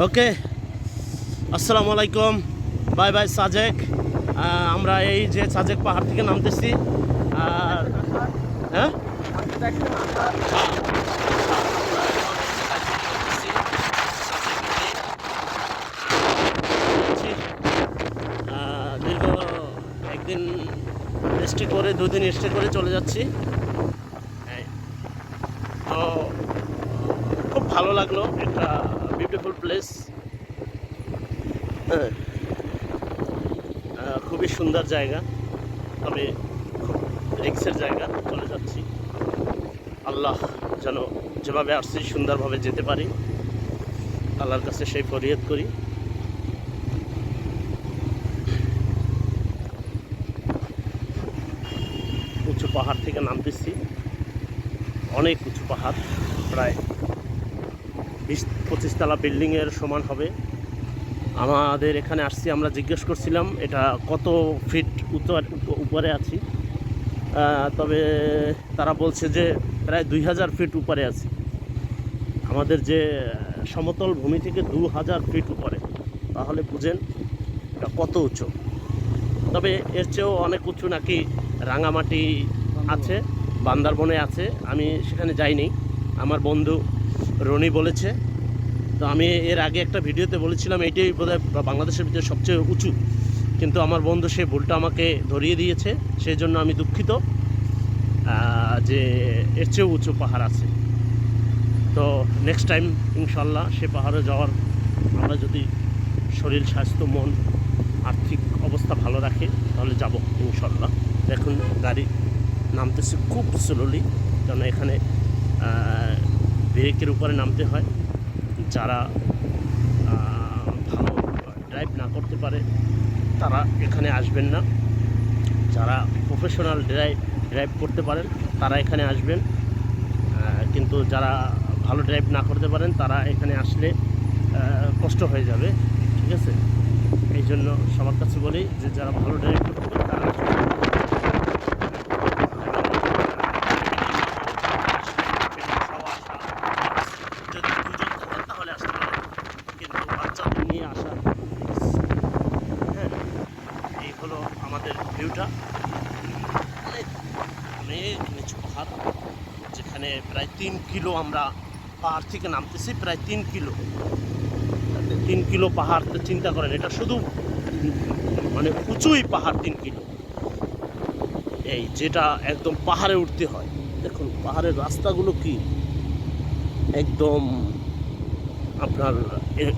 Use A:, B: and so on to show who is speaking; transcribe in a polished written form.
A: ওকে, আসসালামু আলাইকুম। Bye bye Sajek. আমরা এই যে সাজেক পাহাড় থেকে নামতেছি। আর হ্যাঁ, দীর্ঘ একদিন স্টে করে দুদিন স্টে করে চলে যাচ্ছি। তো খুব ভালো লাগলো, একটা বিউটিফুল প্লেস। হ্যাঁ, খুবই সুন্দর জায়গা, তবে খুব রিক্সের জায়গা। চলে যাচ্ছি, আল্লাহ যেন যেভাবে আসছি সুন্দরভাবে যেতে পারি, আল্লাহর কাছে সেই ফরিয়াদ করি। উঁচু পাহাড় থেকে নামতেছি, অনেক উঁচু পাহাড়, প্রায় 20-25 তলা বিল্ডিংয়ের সমান হবে। আমাদের এখানে আসছি, আমরা জিজ্ঞেস করছিলাম এটা কত ফিট উপরে আছি। তবে তারা বলছে যে প্রায় 2000 ফিট উপরে আছে। আমাদের যে সমতল ভূমি থেকে 2000 ফিট উপরে, তাহলে বুঝেন এটা কত উঁচু। তবে এর চেয়েও অনেক উঁচু নাকি রাঙামাটি আছে, বান্দরবনে আছে। আমি সেখানে যাইনি, আমার বন্ধু রনি বলেছে। তো আমি এর আগে একটা ভিডিওতে বলেছিলাম এইটাই বোধহয় বাংলাদেশের ভিতরে সবচেয়ে উঁচু, কিন্তু আমার বন্ধু সে ভুলটা আমাকে ধরিয়ে দিয়েছে। সেই জন্য আমি দুঃখিত যে এর চেয়েও উঁচু পাহাড় আছে। তো নেক্সট টাইম ইনশাল্লাহ সে পাহাড়ে যাওয়ার, আমরা যদি শরীর, স্বাস্থ্য, মন, আর্থিক অবস্থা ভালো রাখে তাহলে যাব ইনশাল্লাহ। দেখুন গাড়ি নামতেছে খুব স্লোলি, কারণ এখানে ব্রেকের উপরে নামতে হয়। যারা ভালো ড্রাইভ না করতে পারে তারা এখানে আসবেন না। যারা প্রফেশনাল ড্রাইভ করতে পারেন তারা এখানে আসবেন, কিন্তু যারা ভালো ড্রাইভ না করতে পারেন তারা এখানে আসলে কষ্ট হয়ে যাবে। ঠিক আছে, এই জন্য সবার কাছে বলি যে যারা ভালো ড্রাইভ করতে পারে তারা যদি দুজন থাকেন তাহলে আসতে পারেন, কিন্তু বাচ্চাদের নিয়ে আসা। হ্যাঁ, এই হলো আমাদের ভিউটা। অনেক অনেক নিচু পাহাড়, যেখানে প্রায় 3 কিলো আমরা পাহাড় থেকে নামতেছি, প্রায় 3 কিলো পাহাড়। তো চিন্তা করেন, এটা শুধু মানে উঁচুই পাহাড় 3 কিলো, এই যেটা একদম পাহাড়ে উঠতে হয়। দেখুন পাহাড়ের রাস্তাগুলো কি একদম আপনার